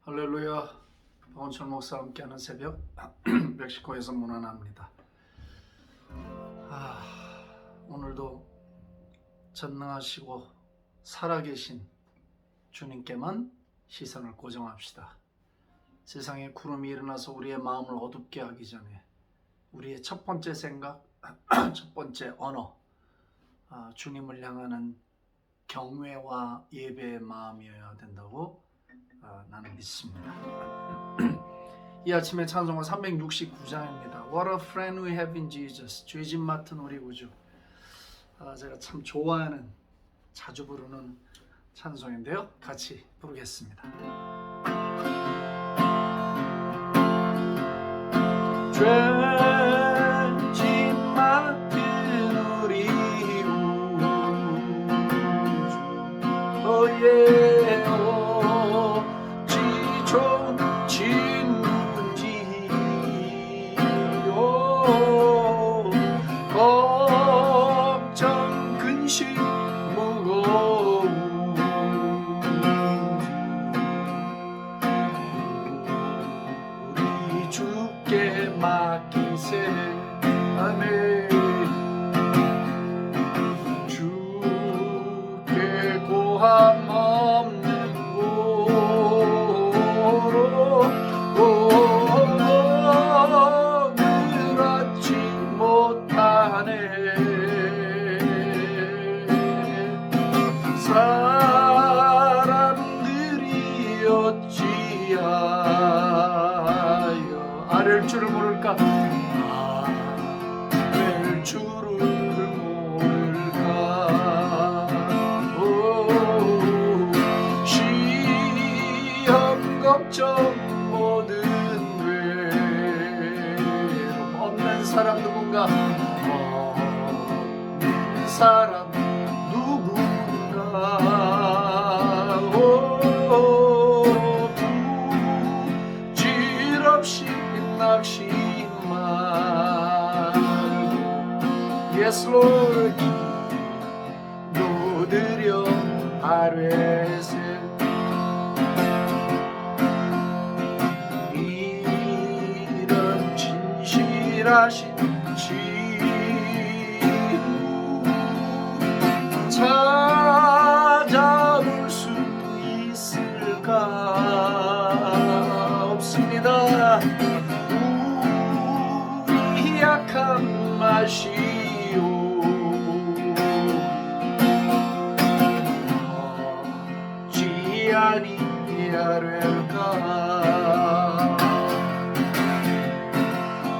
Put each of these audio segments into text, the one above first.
할렐루야. 박원철 목사와 함께하는 새벽 멕시코에서 문안합니다. 오늘도 전능하시고 살아계신 주님께만 시선을 고정합시다. 세상에 구름이 일어나서 우리의 마음을 어둡게 하기 전에 우리의 첫 번째 생각, 첫 번째 언어, 주님을 향하는 경외와 예배의 마음이어야 된다고 나는 믿습니다. 이 아침의 찬송은 369장입니다. What a friend we have in Jesus. 죄짐 맡은 우리 구주. 제가 참 좋아하는, 자주 부르는 찬송인데요. 같이 부르겠습니다. 죄짐 맡은 우리 구주. 오예. 걱정 근심 무거운 우리 주께 맡기세. 아멘. 주께 고함 없는 고로 늘었지 못하네. 사람들이 어찌하여 아랠 줄을 모를까? 아랠 줄을 모를까? 시험 걱정 모든 외로움 없는 사람 누군가? 없는 사람 부질없이 낙심 말고 Yes Lord 기도드려 아뢰세. 이런 진실하신 찾아볼 수 있을까? 없습니다. 우리 약한 마시오. 어찌 아니하려까?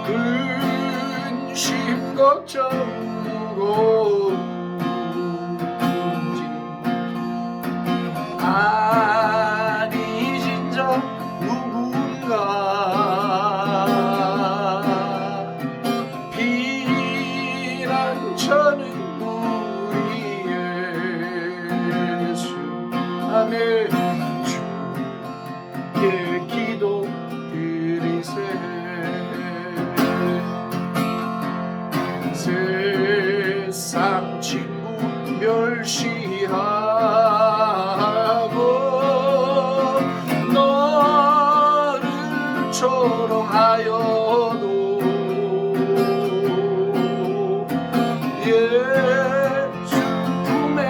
근심 걱정 무거운 아니 진정 누군가 피난처는 우리 예수. 아멘. 주께 기도 드리세. 세상 친구 멸시하고 너를 조롱하여도 예수 품에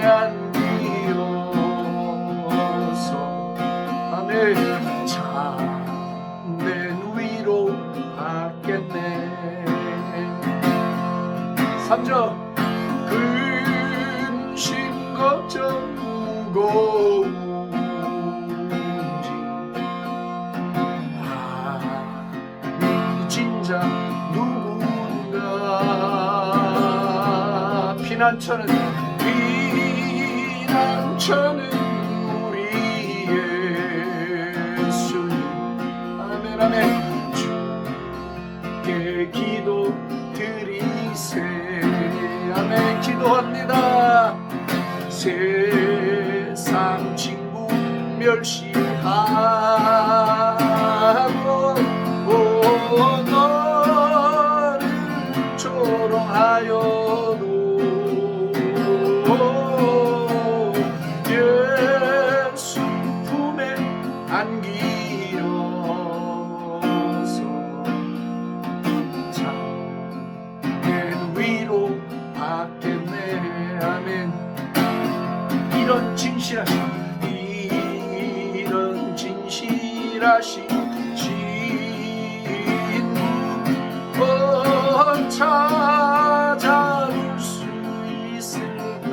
안기어서 아멘. 참된 위로 받겠네. 3절 근심 걱정 무거운지 아니 진작 누군가 피난처는 우리 예수님. 아멘 아멘. 주께 기도 드리세. 아멘. 기도합니다. 세상 친구 멸시하고 너를 조롱하여도 안기어서 참된 위로 받겠네. 아멘. 이런 진실하신 진무 찾아줄 수 있을까?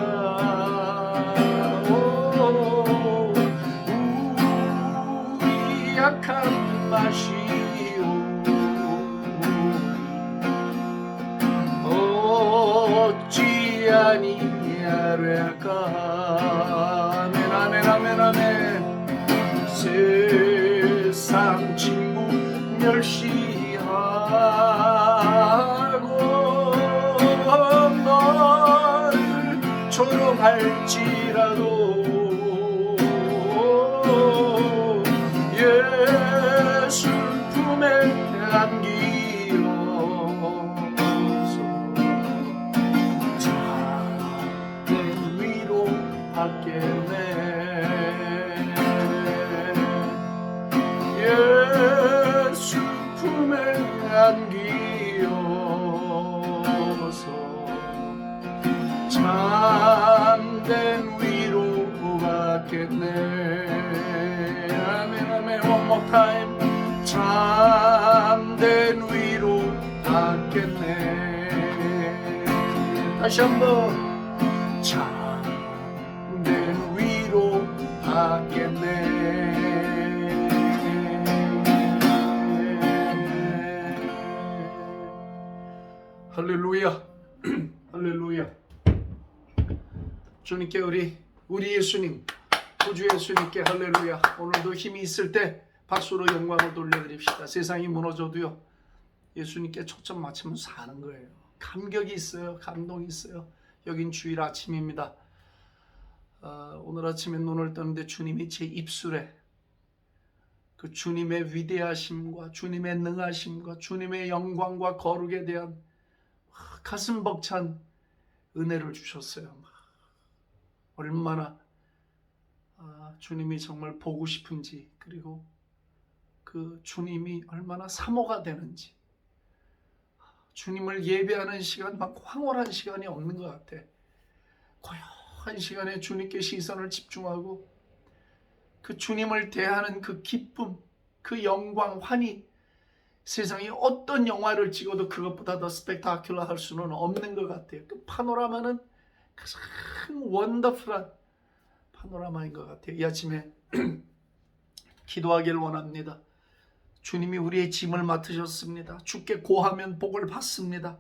우리 약한 마시오 어찌 아니하랴까? 아멘 아멘 아멘 아멘. 세상 친구 멸시하고 널 조롱할지라도 예수 품에 안기어서 참된 위로 받겠네. 예수 품에 안기어서 참된 위로 받겠네. 아멘 아멘. One more time. 참된 위로 받겠네. 다시 한번. 참된 위로 받겠네. 할렐루야. 할렐루야. 주님께 우리 예수님, 구주 예수님께 할렐루야. 오늘도 힘이 있을 때 박수로 영광을 돌려드립시다. 세상이 무너져도요, 예수님께 초점 맞추면 사는 거예요. 감격이 있어요. 감동이 있어요. 여긴 주일 아침입니다. 오늘 아침에 눈을 뜨는데 주님이 제 입술에 그 주님의 위대하심과 주님의 능하심과 주님의 영광과 거룩에 대한 가슴 벅찬 은혜를 주셨어요. 얼마나 주님이 정말 보고 싶은지, 그리고 그 주님이 얼마나 사모가 되는지. 주님을 예배하는 시간, 막 황홀한 시간이 없는 것 같아. 고요한 시간에 주님께 시선을 집중하고 그 주님을 대하는 그 기쁨, 그 영광, 환희, 세상에 어떤 영화를 찍어도 그것보다 더 스펙타큘러 할 수는 없는 것 같아요. 그 파노라마는 가장 원더풀한 파노라마인 것 같아요. 이 아침에 기도하기를 원합니다. 주님이 우리의 짐을 맡으셨습니다. 주께 고하면 복을 받습니다.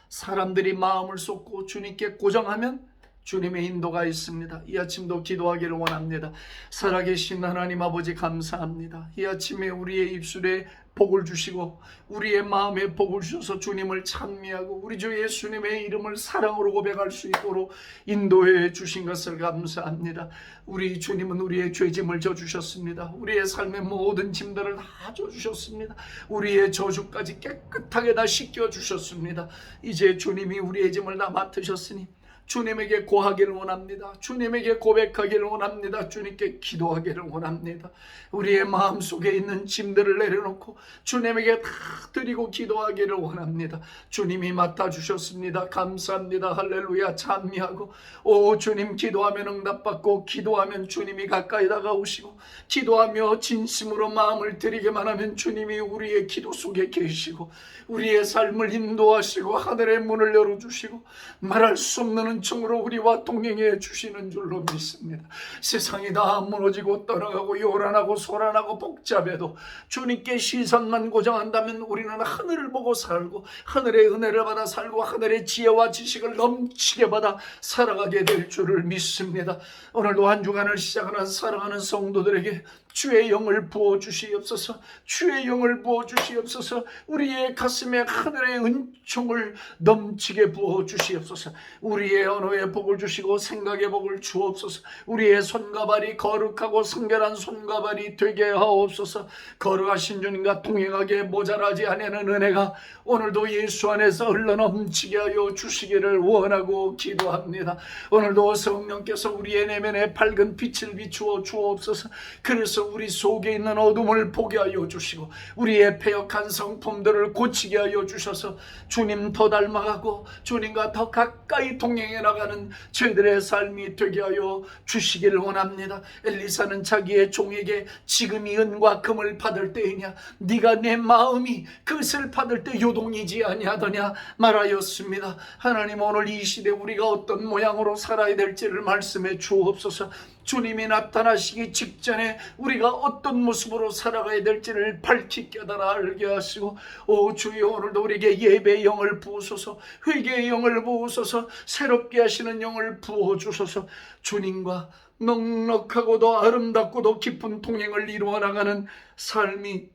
사람들이 마음을 쏟고 주님께 고정하면 주님의 인도가 있습니다. 이 아침도 기도하기를 원합니다. 살아계신 하나님 아버지 감사합니다. 이 아침에 우리의 입술에 복을 주시고 우리의 마음에 복을 주셔서 주님을 찬미하고 우리 주 예수님의 이름을 사랑으로 고백할 수 있도록 인도해 주신 것을 감사합니다. 우리 주님은 우리의 죄짐을 져주셨습니다. 우리의 삶의 모든 짐들을 다 져주셨습니다. 우리의 저주까지 깨끗하게 다 씻겨주셨습니다. 이제 주님이 우리의 짐을 다 맡으셨으니 주님에게 고하기를 원합니다. 주님에게 고백하기를 원합니다. 주님께 기도하기를 원합니다. 우리의 마음속에 있는 짐들을 내려놓고 주님에게 다 드리고 기도하기를 원합니다. 주님이 맡아주셨습니다. 감사합니다. 할렐루야. 찬미하고 오 주님, 기도하면 응답받고 기도하면 주님이 가까이 다가오시고 기도하며 진심으로 마음을 드리기만 하면 주님이 우리의 기도 속에 계시고 우리의 삶을 인도하시고 하늘의 문을 열어주시고 말할 수 없는 은총으로 우리와 동행해 주시는 줄로 믿습니다. 세상이 다 무너지고 떠나가고 요란하고 소란하고 복잡해도 주님께 시선만 고정한다면 우리는 하늘을 보고 살고 하늘의 은혜를 받아 살고 하늘의 지혜와 지식을 넘치게 받아 살아가게 될 줄을 믿습니다. 오늘도 한 주간을 시작하는 사랑하는 성도들에게 주의 영을 부어주시옵소서. 주의 영을 부어주시옵소서. 우리의 가슴에 하늘의 은총을 넘치게 부어주시옵소서. 우리의 언어에 복을 주시고 생각의 복을 주옵소서. 우리의 손과 발이 거룩하고 성결한 손과 발이 되게 하옵소서. 거룩하신 주님과 동행하기에 모자라지 않는 은혜가 오늘도 예수 안에서 흘러넘치게 하여 주시기를 원하고 기도합니다. 오늘도 성령께서 우리의 내면에 밝은 빛을 비추어 주옵소서. 그래서 우리 속에 있는 어둠을 보게 하여 주시고 우리의 패역한 성품들을 고치게 하여 주셔서 주님 더 닮아가고 주님과 더 가까이 동행해 나가는 저희들의 삶이 되게 하여 주시기를 원합니다. 엘리사는 자기의 종에게 지금이 은과 금을 받을 때이냐 네가 내 마음이 그것을 받을 때 요동이지 아니하더냐 말하였습니다. 하나님, 오늘 이 시대 우리가 어떤 모양으로 살아야 될지를 말씀해 주옵소서. 주님이 나타나시기 직전에 우리가 어떤 모습으로 살아가야 될지를 밝히 깨달아 알게 하시고, 오 주여, 오늘도 우리에게 예배의 영을 부으소서, 회개의 영을 부으소서, 새롭게 하시는 영을 부어주소서. 주님과 넉넉하고도 아름답고도 깊은 동행을 이루어 나가는 삶이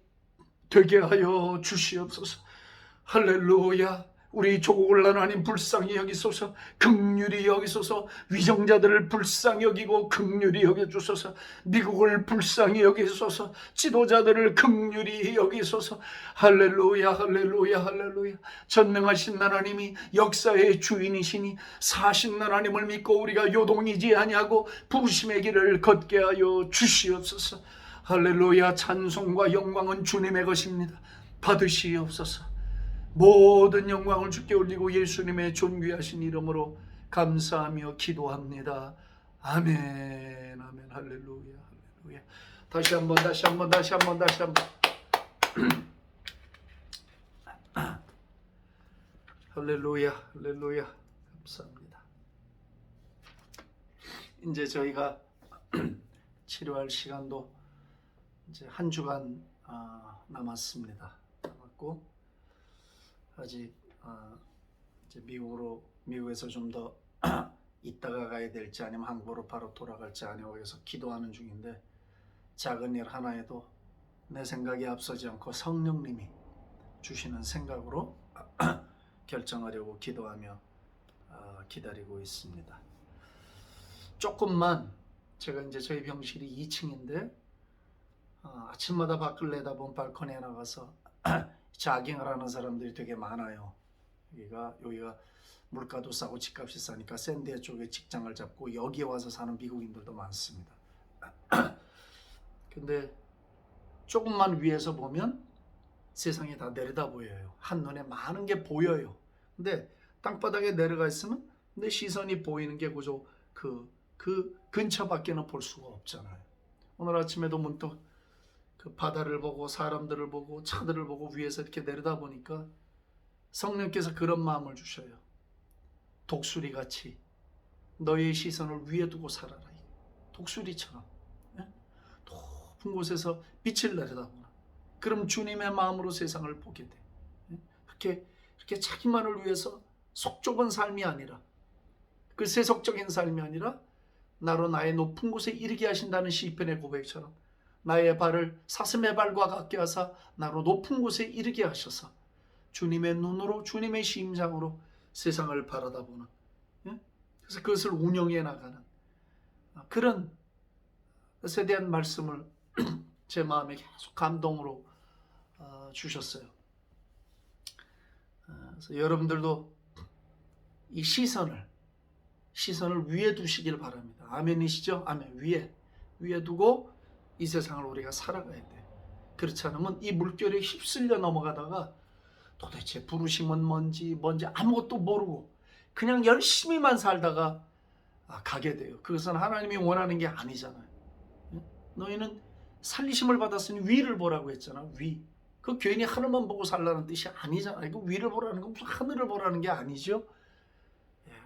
되게 하여 주시옵소서. 할렐루야. 우리 조국을 하나님 불쌍히 여기소서, 긍휼히 여기소서. 위정자들을 불쌍히 여기고 긍휼히 여겨주소서. 미국을 불쌍히 여기소서. 지도자들을 긍휼히 여기소서. 할렐루야, 할렐루야, 할렐루야. 전능하신 하나님이 역사의 주인이시니 사신 하나님을 믿고 우리가 요동이지 아니하고 부심의 길을 걷게 하여 주시옵소서. 할렐루야. 찬송과 영광은 주님의 것입니다. 받으시옵소서. 모든 영광을 주께 올리고 예수님의 존귀하신 이름으로 감사하며 기도합니다. 아멘, 아멘. 할렐루야, 할렐루야. 다시 한번 할렐루야, 할렐루야. 감사합니다. 이제 저희가 치료할 시간도 이제 한 주간 남았습니다. 남았고 아직 이제 미국에서 좀 더 있다가 가야 될지 아니면 한국으로 바로 돌아갈지 아니면 여기서 기도하는 중인데, 작은 일 하나에도 내 생각이 앞서지 않고 성령님이 주시는 생각으로 결정하려고 기도하며 기다리고 있습니다. 조금만, 제가 이제 저희 병실이 2층인데 아침마다 밖을 내다본 발코니에 나가서 자깅을 하는 사람들이 되게 많아요. 여기가 물가도 싸고 집값이 싸니까 샌디에 쪽에 직장을 잡고 여기에 와서 사는 미국인들도 많습니다. 근데 조금만 위에서 보면 세상이 다 내려다 보여요. 한눈에 많은 게 보여요. 근데 땅바닥에 내려가 있으면 내 시선이 보이는 게 그저 그 근처밖에는 볼 수가 없잖아요. 오늘 아침에도 문득 그 바다를 보고 사람들을 보고 차들을 보고 위에서 이렇게 내려다 보니까 성령께서 그런 마음을 주셔요. 독수리같이 너의 시선을 위에 두고 살아라. 독수리처럼 높은 곳에서 빛을 내려다보라. 그럼 주님의 마음으로 세상을 보게 돼. 그렇게 자기만을 위해서 속 좁은 삶이 아니라, 그 세속적인 삶이 아니라 나로 나의 높은 곳에 이르게 하신다는 시편의 고백처럼 나의 발을 사슴의 발과 같게 하사 나로 높은 곳에 이르게 하셔서 주님의 눈으로, 주님의 심장으로 세상을 바라다보는, 그래서 그것을 운영해 나가는 그런 것에 대한 말씀을 제 마음에 계속 감동으로 주셨어요. 그래서 여러분들도 이 시선을 위에 두시길 바랍니다. 아멘이시죠? 아멘. 위에 두고 이 세상을 우리가 살아가야 돼. 그렇지 않으면 이 물결에 휩쓸려 넘어가다가 도대체 부르심은 뭔지 아무것도 모르고 그냥 열심히만 살다가 가게 돼요. 그것은 하나님이 원하는 게 아니잖아요. 너희는 살리심을 받았으니 위를 보라고 했잖아. 위. 그 괜히 하늘만 보고 살라는 뜻이 아니잖아요. 그 위를 보라는 건 무슨 하늘을 보라는 게 아니죠.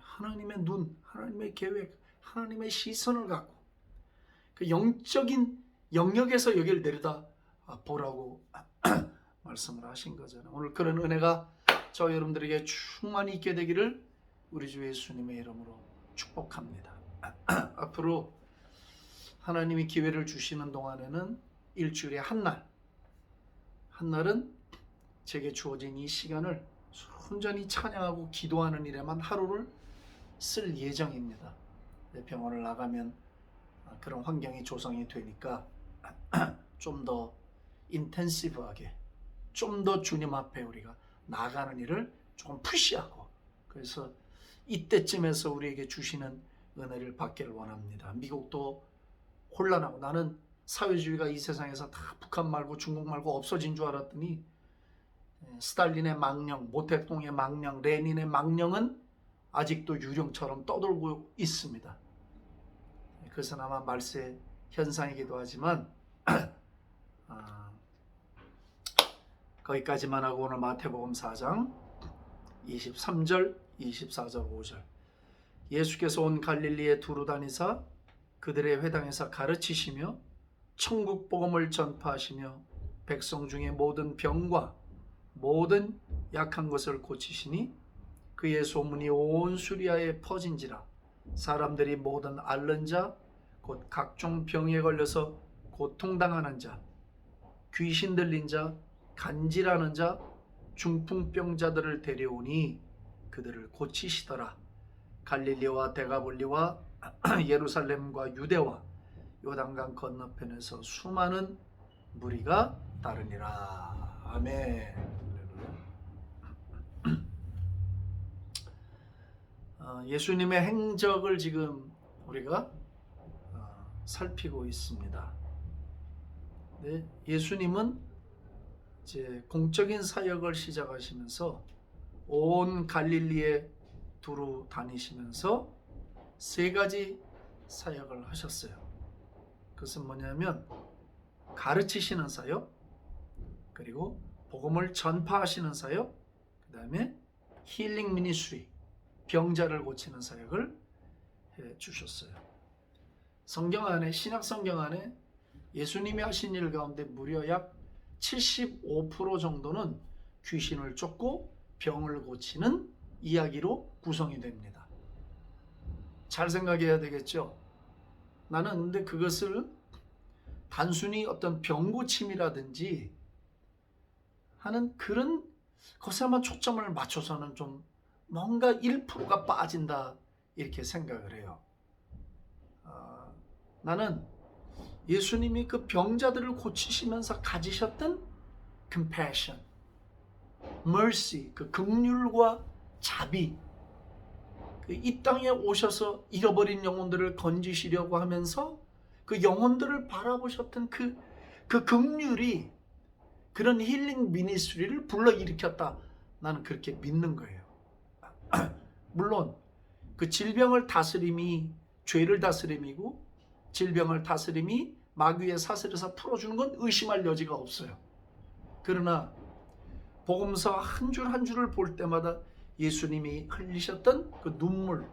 하나님의 눈, 하나님의 계획, 하나님의 시선을 갖고 그 영적인 영역에서 여기를 내려다 보라고 말씀을 하신 거잖아요. 오늘 그런 은혜가 저 여러분들에게 충만히 있게 되기를 우리 주 예수님의 이름으로 축복합니다. 앞으로 하나님이 기회를 주시는 동안에는 일주일에 한날은 제게 주어진 이 시간을 순전히 찬양하고 기도하는 일에만 하루를 쓸 예정입니다. 병원을 나가면 그런 환경이 조성이 되니까 좀 더 인텐시브하게, 좀 더 주님 앞에 우리가 나가는 일을 조금 푸시하고, 그래서 이때쯤에서 우리에게 주시는 은혜를 받기를 원합니다. 미국도 혼란하고, 나는 사회주의가 이 세상에서 다 북한 말고 중국 말고 없어진 줄 알았더니 스탈린의 망령, 모택동의 망령, 레닌의 망령은 아직도 유령처럼 떠돌고 있습니다. 그것은 아마 말세 현상이기도 하지만 거기까지만 하고 오늘 마태복음 4장 23절, 24절, 5절 예수께서 온 갈릴리에 두루 다니사 그들의 회당에서 가르치시며 천국 복음을 전파하시며 백성 중에 모든 병과 모든 약한 것을 고치시니 그의 소문이 온 수리아에 퍼진지라. 사람들이 모든 앓는 자 곧 각종 병에 걸려서 고통당하는 자, 귀신 들린 자, 간질하는 자, 중풍병자들을 데려오니 그들을 고치시더라. 갈릴리와 데가볼리와 예루살렘과 유대와 요단강 건너편에서 수많은 무리가 따르니라. 아멘. 예수님의 행적을 지금 우리가 살피고 있습니다. 네, 예수님은 이제 공적인 사역을 시작하시면서 온 갈릴리에 두루 다니시면서 세 가지 사역을 하셨어요. 그것은 뭐냐면 가르치시는 사역, 그리고 복음을 전파하시는 사역, 그 다음에 힐링 미니스트리, 병자를 고치는 사역을 해 주셨어요. 성경 안에, 신약 성경 안에 예수님이 하신 일 가운데 무려 약 75% 정도는 귀신을 쫓고 병을 고치는 이야기로 구성이 됩니다. 잘 생각해야 되겠죠? 나는 근데 그것을 단순히 어떤 병고침이라든지 하는 그런 것에만 초점을 맞춰서는 좀 뭔가 1%가 빠진다 이렇게 생각을 해요. 나는 예수님이 그 병자들을 고치시면서 가지셨던 compassion, mercy, 그 긍휼과 자비, 이 땅에 오셔서 잃어버린 영혼들을 건지시려고 하면서 그 영혼들을 바라보셨던 그 긍휼이 그런 힐링 미니스트리를 불러일으켰다. 나는 그렇게 믿는 거예요. 물론 그 질병을 다스림이 죄를 다스림이고 질병을 다스림이 마귀의 사슬에서 풀어주는 건 의심할 여지가 없어요. 그러나 복음서 한 줄 한 줄을 볼 때마다 예수님이 흘리셨던 그 눈물,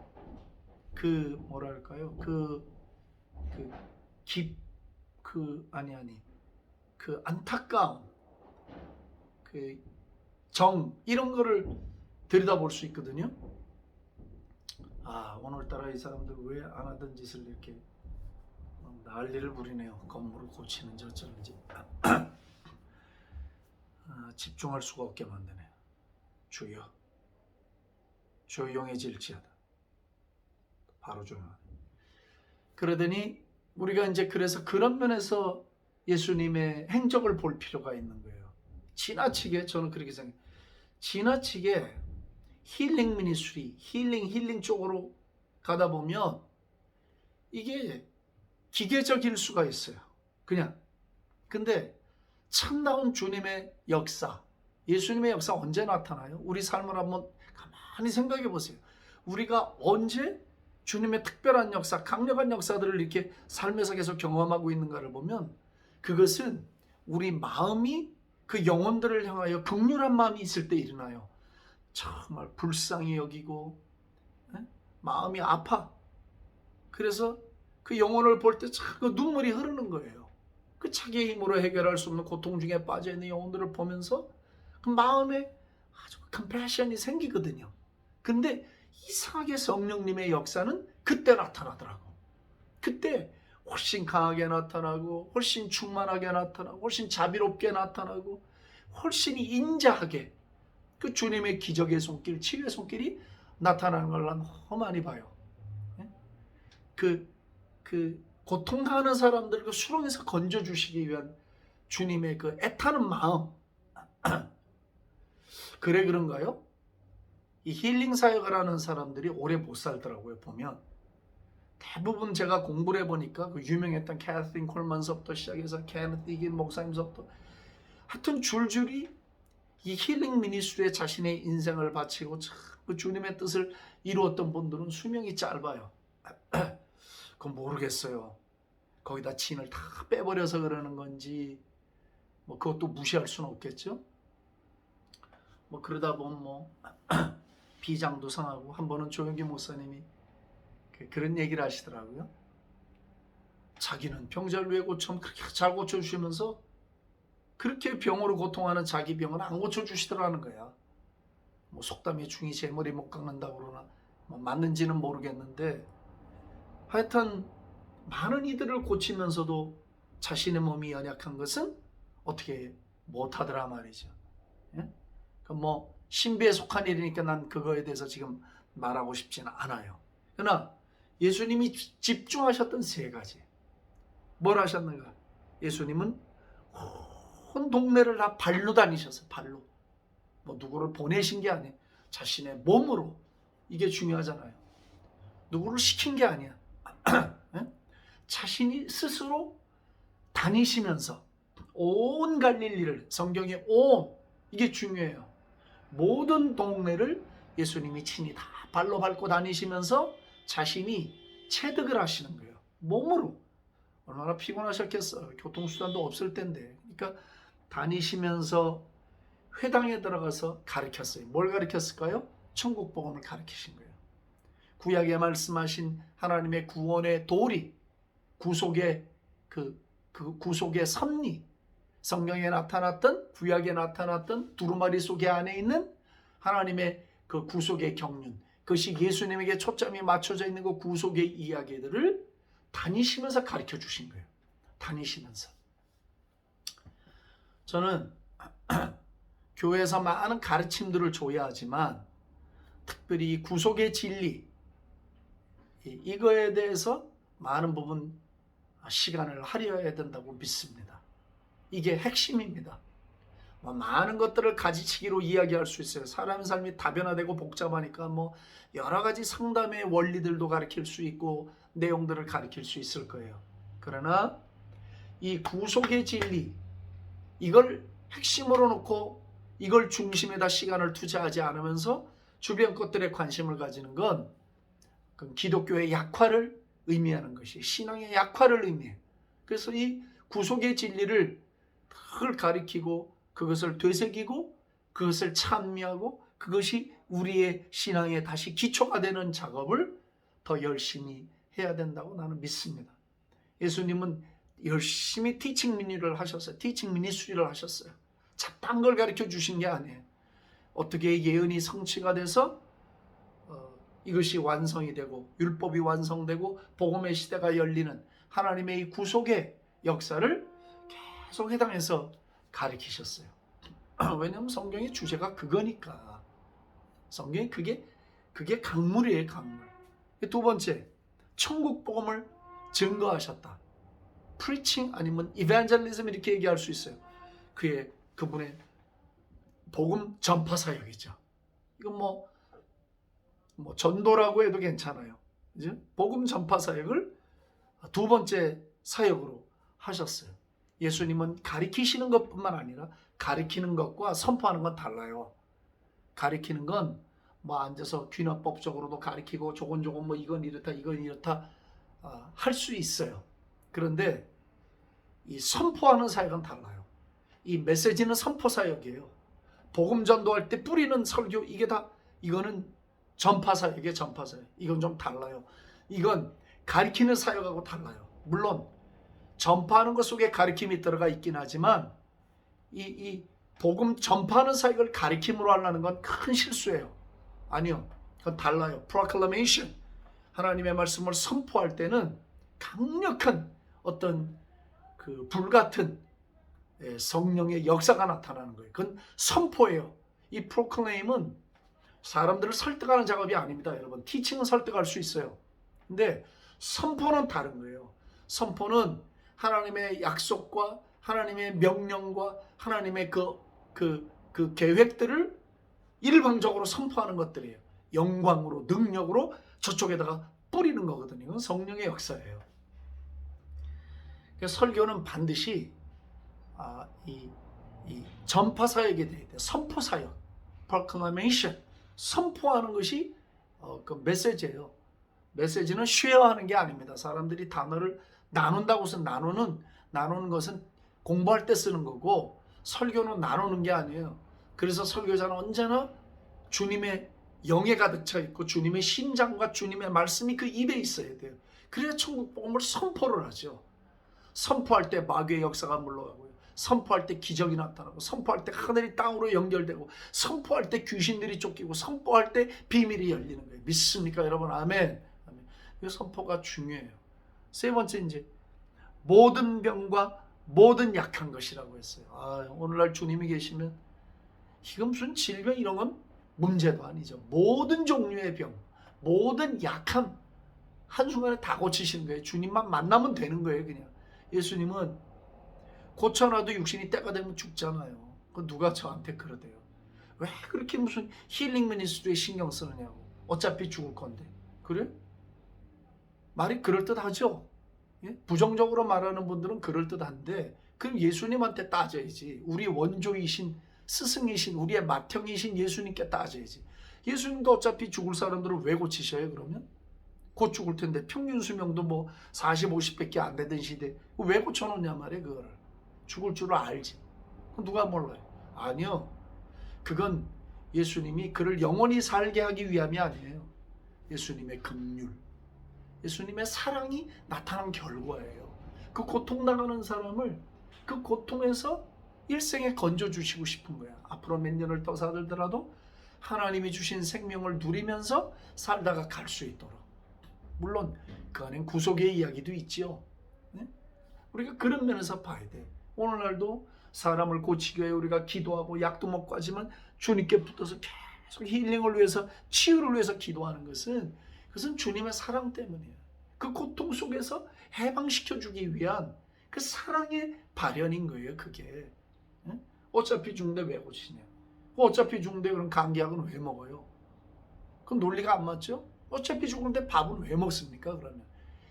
그 뭐랄까요, 그 안타까움, 그 정, 이런 거를 들여다볼 수 있거든요. 오늘따라 이 사람들 왜 안 하던 짓을 이렇게 난리를 부리네요. 건물을 고치는지 어쩌는지. 집중할 수가 없게 만드네요. 주여, 조용해질지어다. 바로 조용하네. 그러더니 우리가 이제 그래서 그런 면에서 예수님의 행적을 볼 필요가 있는 거예요. 지나치게, 저는 그렇게 생각해요. 지나치게 힐링 미니스트리, 힐링 쪽으로 가다 보면 이게 기계적일 수가 있어요. 그냥. 근데 참다운 주님의 역사, 예수님의 역사 언제 나타나요? 우리 삶을 한번 가만히 생각해 보세요. 우리가 언제 주님의 특별한 역사, 강력한 역사들을 이렇게 삶에서 계속 경험하고 있는가를 보면 그것은 우리 마음이 그 영혼들을 향하여 긍휼한 마음이 있을 때 일어나요. 정말 불쌍히 여기고 마음이 아파. 그래서 그 영혼을 볼 때 자꾸 눈물이 흐르는 거예요. 그 자기의 힘으로 해결할 수 없는 고통 중에 빠져있는 영혼들을 보면서 그 마음에 아주 컴패션이 생기거든요. 근데 이상하게 성령님의 역사는 그때 나타나더라고. 그때 훨씬 강하게 나타나고 훨씬 충만하게 나타나고 훨씬 자비롭게 나타나고 훨씬 인자하게 그 주님의 기적의 손길, 치유의 손길이 나타나는 걸 난 너무 많이 봐요. 그 고통당하는 사람들을 그 수렁에서 건져주시기 위한 주님의 그 애타는 마음. 그래 그런가요? 이 힐링 사역을 하는 사람들이 오래 못 살더라고요. 보면 대부분 제가 공부를 해보니까 그 유명했던 캐서린 콜만서부터 시작해서 케네스 히긴 목사님서부터 하여튼 줄줄이 이 힐링 미니스트리에 자신의 인생을 바치고 그 주님의 뜻을 이루었던 분들은 수명이 짧아요. 그건 모르겠어요. 거기다 진을 다 빼버려서 그러는 건지 뭐 그것도 무시할 수는 없겠죠. 뭐 그러다 보면 뭐 비장도 상하고, 한 번은 조영기 목사님이 그런 얘기를 하시더라고요. 자기는 병자를 고쳐 그렇게 잘 고쳐주시면서 그렇게 병으로 고통하는 자기 병은 안 고쳐주시더라는 거야. 뭐 속담에 중이 제 머리 못 깎는다고 그러나 뭐 맞는지는 모르겠는데, 하여튼 많은 이들을 고치면서도 자신의 몸이 연약한 것은 어떻게 못하더라 말이죠. 예? 뭐 신비에 속한 일이니까 난 그거에 대해서 지금 말하고 싶지는 않아요. 그러나 예수님이 집중하셨던 세 가지, 뭘 하셨는가? 예수님은 온 동네를 다 발로 다니셨어요. 발로. 뭐 누구를 보내신 게 아니에요. 자신의 몸으로. 이게 중요하잖아요. 누구를 시킨 게 아니야. 자신이 스스로 다니시면서 온 갈릴리를, 성경에 온, 이게 중요해요. 모든 동네를 예수님이 친히 다 발로 밟고 다니시면서 자신이 체득을 하시는 거예요. 몸으로. 얼마나 피곤하셨겠어요. 교통수단도 없을 텐데. 그러니까 다니시면서 회당에 들어가서 가르쳤어요. 뭘 가르쳤을까요? 천국 복음을 가르치신 거예요. 구약에 말씀하신 하나님의 구원의 도리, 구속의 그 구속의 섭리, 성경에 나타났던, 구약에 나타났던 두루마리 속에 안에 있는 하나님의 그 구속의 경륜, 그것이 예수님에게 초점이 맞춰져 있는 그 구속의 이야기들을 다니시면서 가르쳐 주신 거예요. 다니시면서. 저는 교회에서 많은 가르침들을 줘야 하지만 특별히 구속의 진리, 이거에 대해서 많은 부분 시간을 할애해야 된다고 믿습니다. 이게 핵심입니다. 많은 것들을 가지치기로 이야기할 수 있어요. 사람 삶이 다변화되고 복잡하니까 뭐 여러 가지 상담의 원리들도 가르칠 수 있고 내용들을 가르칠 수 있을 거예요. 그러나 이 구속의 진리, 이걸 핵심으로 놓고 이걸 중심에다 시간을 투자하지 않으면서 주변 것들에 관심을 가지는 건 기독교의 약화를 의미하는 것이, 신앙의 약화를 의미해요. 그래서 이 구속의 진리를 늘 가리키고 그것을 되새기고 그것을 찬미하고 그것이 우리의 신앙의 다시 기초가 되는 작업을 더 열심히 해야 된다고 나는 믿습니다. 예수님은 열심히 티칭 미니를 하셨어요. 티칭 미니스트리를 하셨어요. 잡다한 걸 가르쳐 주신 게 아니에요. 어떻게 예언이 성취가 돼서 이것이 완성이 되고 율법이 완성되고 복음의 시대가 열리는 하나님의 이 구속의 역사를 계속 해당해서 가르치셨어요. 왜냐하면 성경의 주제가 그거니까. 성경이 그게 강물이에요, 강물. 두 번째, 천국 복음을 증거하셨다. preaching 아니면 evangelism 이렇게 얘기할 수 있어요. 그분의 복음 전파 사역이죠. 이건 뭐 전도라고 해도 괜찮아요. 이제 복음 전파 사역을 두 번째 사역으로 하셨어요. 예수님은 가리키시는 것뿐만 아니라 가리키는 것과 선포하는 건 달라요. 가리키는 건 뭐 앉아서 귀납법적으로도 가리키고 조곤조곤 뭐 이건 이렇다 할 수 있어요. 그런데 이 선포하는 사역은 달라요. 이 메시지는 선포 사역이에요. 복음 전도할 때 뿌리는 설교, 이거는 전파 사역이에요. 전파 사역. 이건 좀 달라요. 이건 가리키는 사역하고 달라요. 물론 전파하는 것 속에 가리킴이 들어가 있긴 하지만 이 복음 전파하는 사역을 가리킴으로 하려는 건 큰 실수예요. 아니요. 그건 달라요. proclamation. 하나님의 말씀을 선포할 때는 강력한 어떤 그 불같은 성령의 역사가 나타나는 거예요. 그건 선포예요. 이 proclaim은 사람들을 설득하는 작업이 아닙니다. 여러분, 티칭은 설득할 수 있어요. 근데 선포는 다른 거예요. 선포는 하나님의 약속과 하나님의 명령과 하나님의 그 계획들을 일방적으로 선포하는 것들이에요. 영광으로, 능력으로 저쪽에다가 뿌리는 거거든요. 이건 성령의 역사예요. 그러니까 설교는 반드시 이 전파 사역이 돼야 돼요. 선포 사역, proclamation, 선포하는 것이 그 메시지예요. 메시지는 쉐어하는 게 아닙니다. 사람들이 단어를 나눈다고 해서 나누는 것은 공부할 때 쓰는 거고, 설교는 나누는 게 아니에요. 그래서 설교자는 언제나 주님의 영에 가득 차 있고 주님의 심장과 주님의 말씀이 그 입에 있어야 돼요. 그래야 천국 복음을 선포를 하죠. 선포할 때 마귀의 역사가 물러가고요. 선포할 때 기적이 나타나고, 선포할 때 하늘이 땅으로 연결되고, 선포할 때 귀신들이 쫓기고, 선포할 때 비밀이 열리는 거예요. 믿습니까 여러분? 아멘. 아멘. 이 선포가 중요해요. 세 번째, 이제 모든 병과 모든 약한 것이라고 했어요. 오늘날 주님이 계시면 이건 무슨 질병 이런 건 문제도 아니죠. 모든 종류의 병, 모든 약함 한순간에 다 고치시는 거예요. 주님만 만나면 되는 거예요. 그냥 예수님은 고쳐놔도 육신이 때가 되면 죽잖아요. 그 누가 저한테 그러대요. 왜 그렇게 무슨 힐링 미니스트리에 신경 쓰느냐고. 어차피 죽을 건데. 그래? 말이 그럴듯하죠. 예? 부정적으로 말하는 분들은 그럴듯한데, 그럼 예수님한테 따져야지. 우리 원조이신 스승이신 우리의 맏형이신 예수님께 따져야지. 예수님도 어차피 죽을 사람들을 왜 고치셔요 그러면? 곧 죽을 텐데 평균 수명도 뭐 40, 50밖에 안 되던 시대 왜 고쳐놓냐 말이에요. 그거를 죽을 줄 알지. 누가 몰라요? 아니요, 그건 예수님이 그를 영원히 살게 하기 위함이 아니에요. 예수님의 긍휼, 예수님의 사랑이 나타난 결과예요. 그 고통당하는 사람을 그 고통에서 일생에 건져주시고 싶은 거야. 앞으로 몇 년을 더 살더라도 하나님이 주신 생명을 누리면서 살다가 갈 수 있도록. 물론 그 안엔 구속의 이야기도 있지요. 네? 우리가 그런 면에서 봐야 돼. 오늘날도 사람을 고치기 위해 우리가 기도하고 약도 먹고 하지만 주님께 붙어서 계속 힐링을 위해서, 치유를 위해서 기도하는 것은, 그것은 주님의 사랑 때문이에요. 그 고통 속에서 해방시켜주기 위한 그 사랑의 발현인 거예요. 그게. 어차피 죽는데 왜 고치냐. 어차피 죽는데 그럼 감기약은 왜 먹어요? 그건 논리가 안 맞죠? 어차피 죽는데 밥은 왜 먹습니까? 그러면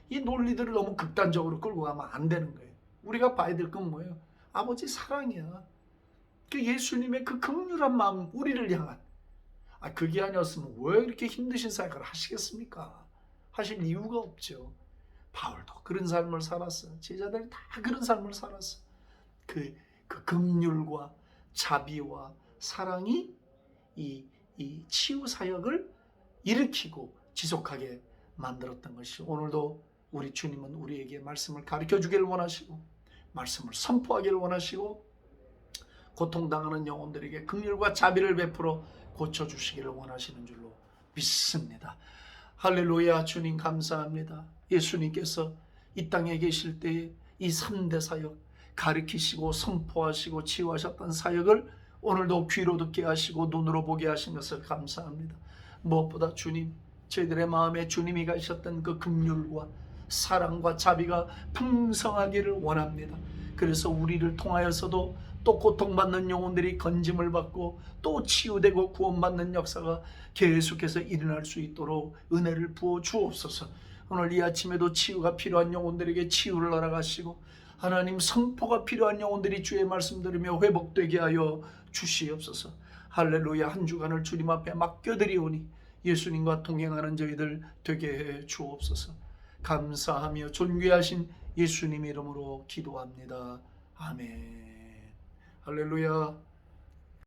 이 논리들을 너무 극단적으로 끌고 가면 안 되는 거예요. 우리가 봐야 될 건 뭐예요? 아버지 사랑이야. 그 예수님의 그 긍휼한 마음, 우리를 향한. 그게 아니었으면 왜 이렇게 힘드신 사역을 하시겠습니까? 하실 이유가 없죠. 바울도 그런 삶을 살았어요. 제자들이 다 그런 삶을 살았어. 그 긍휼과 자비와 사랑이 이 치유 사역을 일으키고 지속하게 만들었던 것이, 오늘도 우리 주님은 우리에게 말씀을 가르쳐 주기를 원하시고, 말씀을 선포하기를 원하시고, 고통당하는 영혼들에게 긍휼과 자비를 베풀어 고쳐주시기를 원하시는 줄로 믿습니다. 할렐루야. 주님 감사합니다. 예수님께서 이 땅에 계실 때에 이 3대 사역, 가르치시고 선포하시고 치유하셨던 사역을 오늘도 귀로 듣게 하시고 눈으로 보게 하신 것을 감사합니다. 무엇보다 주님, 저희들의 마음에 주님이 가셨던 그 긍휼과 사랑과 자비가 풍성하기를 원합니다. 그래서 우리를 통하여서도 또 고통받는 영혼들이 건짐을 받고 또 치유되고 구원받는 역사가 계속해서 일어날 수 있도록 은혜를 부어 주옵소서. 오늘 이 아침에도 치유가 필요한 영혼들에게 치유를 날아가시고, 하나님 선포가 필요한 영혼들이 주의 말씀 들으며 회복되게 하여 주시옵소서. 할렐루야. 한 주간을 주님 앞에 맡겨드리오니 예수님과 동행하는 저희들 되게 해 주옵소서. 감사하며 존귀하신 예수님 이름으로 기도합니다. 아멘. 할렐루야.